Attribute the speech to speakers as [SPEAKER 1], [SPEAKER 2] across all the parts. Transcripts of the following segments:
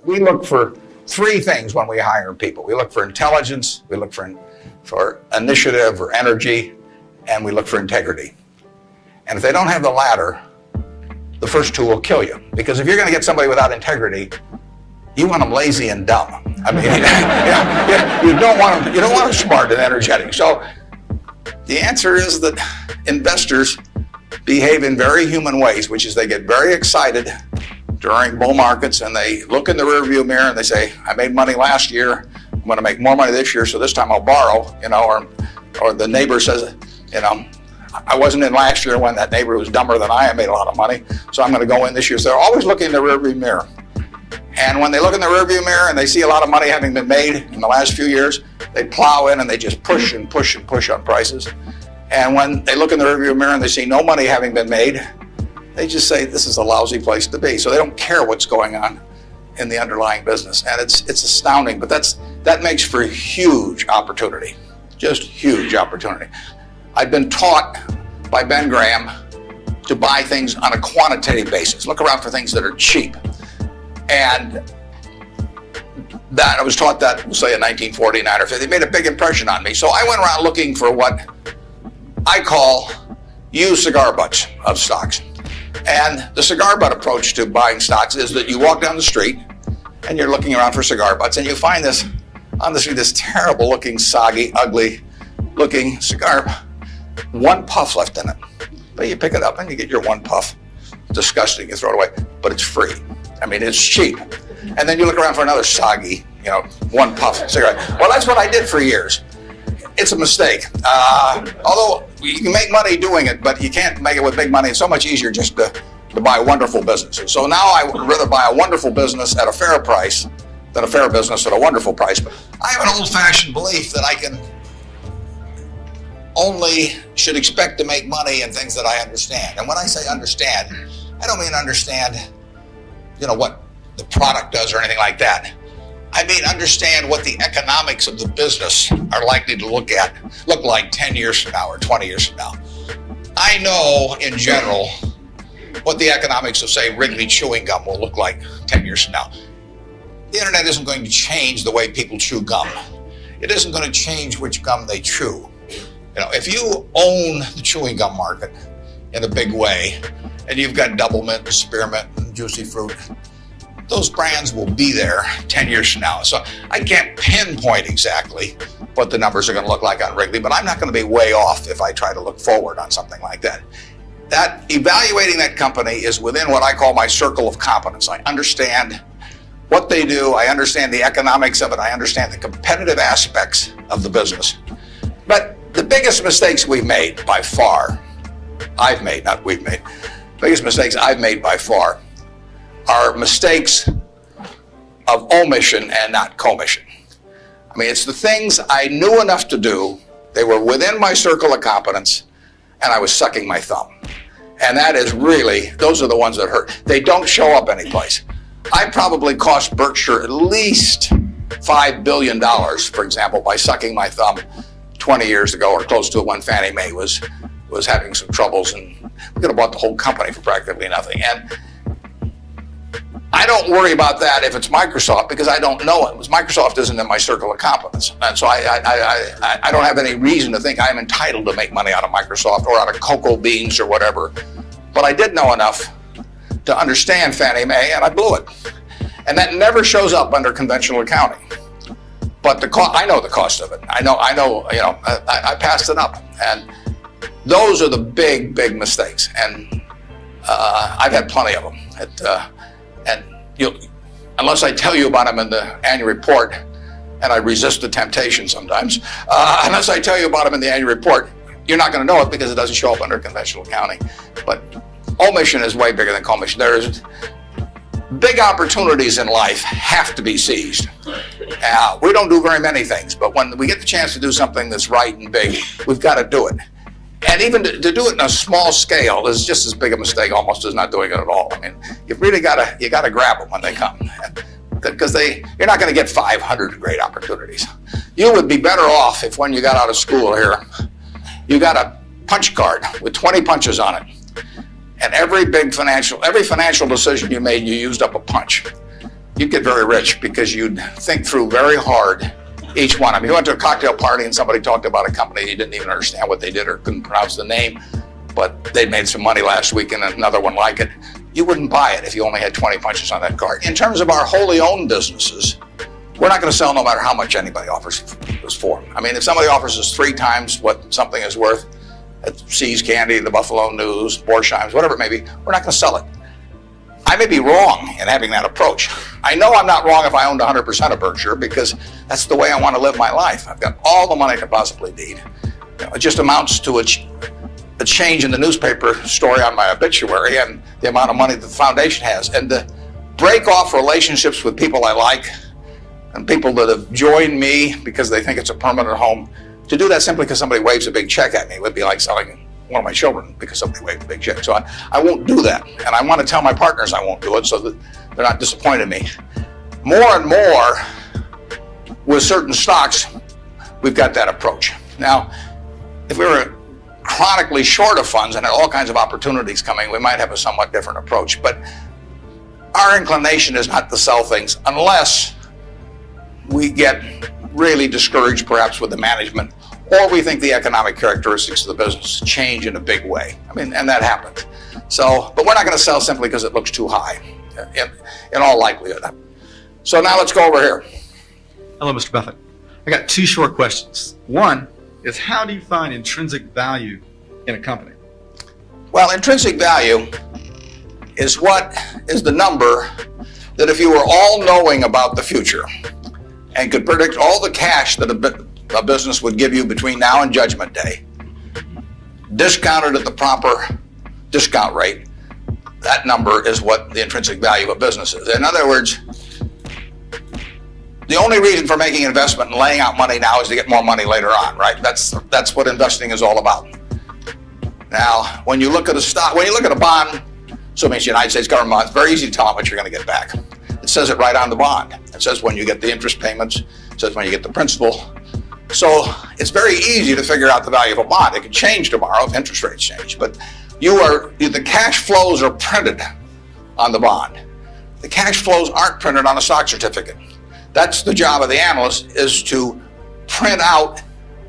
[SPEAKER 1] We look for three things when we hire people. We look for intelligence, we look for initiative or energy, and we look for integrity. And if they don't have the latter, the first two will kill you. Because if you're going to get somebody without integrity, you want them lazy and dumb. I mean, you don't want them smart and energetic. So the answer is that investors behave in very human ways, which is they get very excited during bull markets and they look in the rearview mirror and they say, I made money last year, I'm going to make more money this year, so this time I'll borrow, or the neighbor says, I wasn't in last year when that neighbor was dumber than I made a lot of money, so I'm going to go in this year. So they're always looking in the rearview mirror. And when they look in the rearview mirror and they see a lot of money having been made in the last few years, they plow in and they just push and push and push on prices. And when they look in the rearview mirror and they see no money having been made, they just say, this is a lousy place to be. So they don't care what's going on in the underlying business. And it's astounding, but that makes for huge opportunity, just huge opportunity. I've been taught by Ben Graham to buy things on a quantitative basis. Look around for things that are cheap. And that I was taught that, say in 1949 or 50, it made a big impression on me. So I went around looking for what I call used cigar butts of stocks. And the cigar butt approach to buying stocks is that you walk down the street and you're looking around for cigar butts and you find this on the street, this terrible looking, soggy, ugly looking cigar, one puff left in it. But you pick it up and you get your one puff. Disgusting, you throw it away, but it's free. I mean, it's cheap. And then you look around for another soggy, one puff cigarette. Well, that's what I did for years. It's a mistake. Although you can make money doing it, but you can't make it with big money. It's so much easier just to buy wonderful businesses. So now I would rather buy a wonderful business at a fair price than a fair business at a wonderful price. But I have an old-fashioned belief that I can only should expect to make money in things that I understand. And when I say understand, I don't mean understand what the product does or anything like that. I mean understand what the economics of the business are likely to look like 10 years from now or 20 years from now. I know in general what the economics of, say, Wrigley chewing gum will look like 10 years from now. The internet isn't going to change the way people chew gum. It isn't going to change which gum they chew. If you own the chewing gum market in a big way, and you've got Double Mint and Spearmint and Juicy Fruit, those brands will be there 10 years from now. So I can't pinpoint exactly what the numbers are going to look like on Wrigley, but I'm not going to be way off if I try to look forward on something like that. That evaluating that company is within what I call my circle of competence. I understand what they do. I understand the economics of it. I understand the competitive aspects of the business. But the biggest mistakes we've made by far, biggest mistakes I've made by far are mistakes of omission and not commission. I mean, it's the things I knew enough to do, they were within my circle of competence, and I was sucking my thumb. And that is really, those are the ones that hurt. They don't show up anyplace. I probably cost Berkshire at least $5 billion, for example, by sucking my thumb 20 years ago or close to it when Fannie Mae was having some troubles, and we could have bought the whole company for practically nothing. And I don't worry about that if it's Microsoft because I don't know it. Microsoft isn't in my circle of competence. And so I don't have any reason to think I'm entitled to make money out of Microsoft or out of cocoa beans or whatever. But I did know enough to understand Fannie Mae, and I blew it. And that never shows up under conventional accounting. But I know the cost of it. I passed it up. And those are the big, big mistakes. And I've had plenty of them. Unless I tell you about them in the annual report, and I resist the temptation sometimes, unless I tell you about them in the annual report, you're not going to know it because it doesn't show up under conventional accounting. But omission is way bigger than commission. There's big opportunities in life have to be seized. We don't do very many things, but when we get the chance to do something that's right and big, we've got to do it. And even to do it in a small scale is just as big a mistake almost as not doing it at all. I mean, you've really got to grab them when they come, because you're not going to get 500 great opportunities. You would be better off if when you got out of school here, you got a punch card with 20 punches on it, and every financial decision you made, you used up a punch. you'd get very rich because you'd think through very hard each one. I mean, you went to a cocktail party and somebody talked about a company, you didn't even understand what they did or couldn't pronounce the name, but they made some money last week and another one like it. You wouldn't buy it if you only had 20 punches on that card. In terms of our wholly owned businesses, we're not going to sell no matter how much anybody offers us for them. I mean, if somebody offers us 3 times what something is worth at See's Candy, the Buffalo News, Borsheim's, whatever it may be, we're not going to sell it. I may be wrong in having that approach. I know I'm not wrong if I owned 100% of Berkshire because that's the way I want to live my life. I've got all the money I could possibly need. It just amounts to a change in the newspaper story on my obituary and the amount of money that the foundation has. And to break off relationships with people I like and people that have joined me because they think it's a permanent home, to do that simply because somebody waves a big check at me would be like selling one of my children because somebody waved a big check. So I won't do that. And I want to tell my partners I won't do it so that they're not disappointed in me. More and more with certain stocks, we've got that approach. Now, if we were chronically short of funds and had all kinds of opportunities coming, we might have a somewhat different approach. But our inclination is not to sell things unless we get really discouraged perhaps with the management, or we think the economic characteristics of the business change in a big way. I mean, and that happens. So, but we're not going to sell simply because it looks too high, in all likelihood. So now let's go over here.
[SPEAKER 2] Hello, Mr. Buffett. I got 2 short questions. One is, how do you find intrinsic value in a company?
[SPEAKER 1] Well, intrinsic value is what is the number that if you were all-knowing about the future and could predict all the cash that a business would give you between now and Judgment Day, discounted at the proper discount rate, that number is what the intrinsic value of a business is. In other words, the only reason for making an investment and laying out money now is to get more money later on, right? That's what investing is all about. Now, when you look at a stock, when you look at a bond, so it means the United States government bond, it's very easy to tell how much you're going to get back. It says it right on the bond. It says when you get the interest payments, it says when you get the principal. So it's very easy to figure out the value of a bond. It can change tomorrow if interest rates change, but the cash flows are printed on the bond. The cash flows aren't printed on a stock certificate. That's the job of the analyst, is to print out,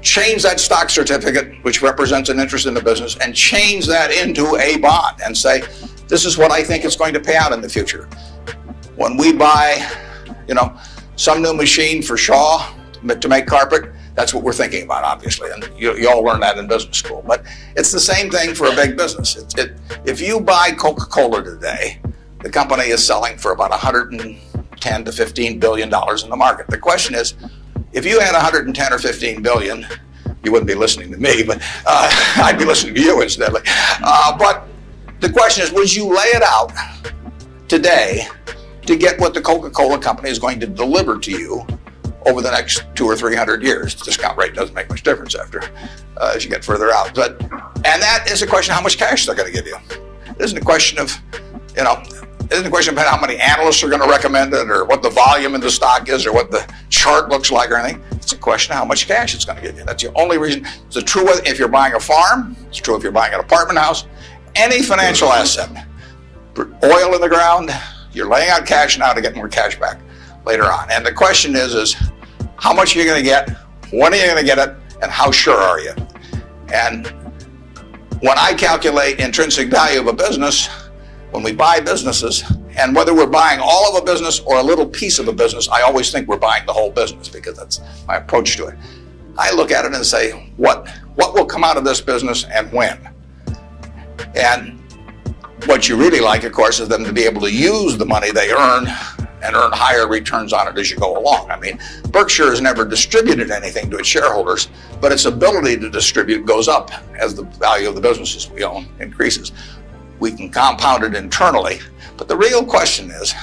[SPEAKER 1] change that stock certificate, which represents an interest in the business, and change that into a bond and say, this is what I think it's going to pay out in the future. When we buy, some new machine for Shaw to make carpet, that's what we're thinking about, obviously, and you all learn that in business school. But it's the same thing for a big business. If you buy Coca-Cola today, the company is selling for about $110 to $15 billion in the market. The question is, if you had 110 or 15 billion, you wouldn't be listening to me, but I'd be listening to you instead. But the question is, would you lay it out today to get what the Coca-Cola company is going to deliver to you over the next 200 or 300 years? The discount rate doesn't make much difference as you get further out. And that is a question of how much cash they're going to give you. It isn't a question of, it isn't a question about how many analysts are going to recommend it or what the volume in the stock is or what the chart looks like or anything. It's a question of how much cash it's going to give you. That's the only reason. It's true if you're buying a farm. It's true if you're buying an apartment house. Any financial asset, oil in the ground, you're laying out cash now to get more cash back later on. And the question is how much are you going to get, when are you going to get it, and how sure are you? And when I calculate intrinsic value of a business, when we buy businesses, and whether we're buying all of a business or a little piece of a business, I always think we're buying the whole business because that's my approach to it. I look at it and say, what will come out of this business and when? And what you really like, of course, is them to be able to use the money they earn and earn higher returns on it as you go along. I mean, Berkshire has never distributed anything to its shareholders, but its ability to distribute goes up as the value of the businesses we own increases. We can compound it internally, but the real question is,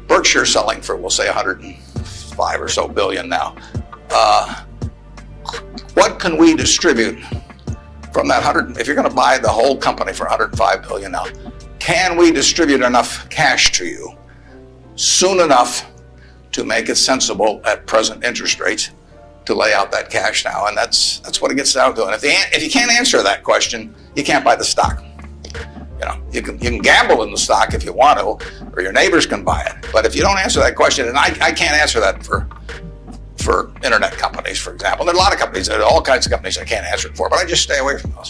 [SPEAKER 1] Berkshire selling for, we'll say, 105 or so billion now. What can we distribute from that 100? If you're going to buy the whole company for 105 billion now, can we distribute enough cash to you soon enough to make it sensible at present interest rates to lay out that cash now? And that's what it gets down to. And if you can't answer that question, you can't buy the stock. You can gamble in the stock if you want to, or your neighbors can buy it. But if you don't answer that question, and I can't answer that for internet companies, for example. There are a lot of companies, there are all kinds of companies I can't answer it for, but I just stay away from those.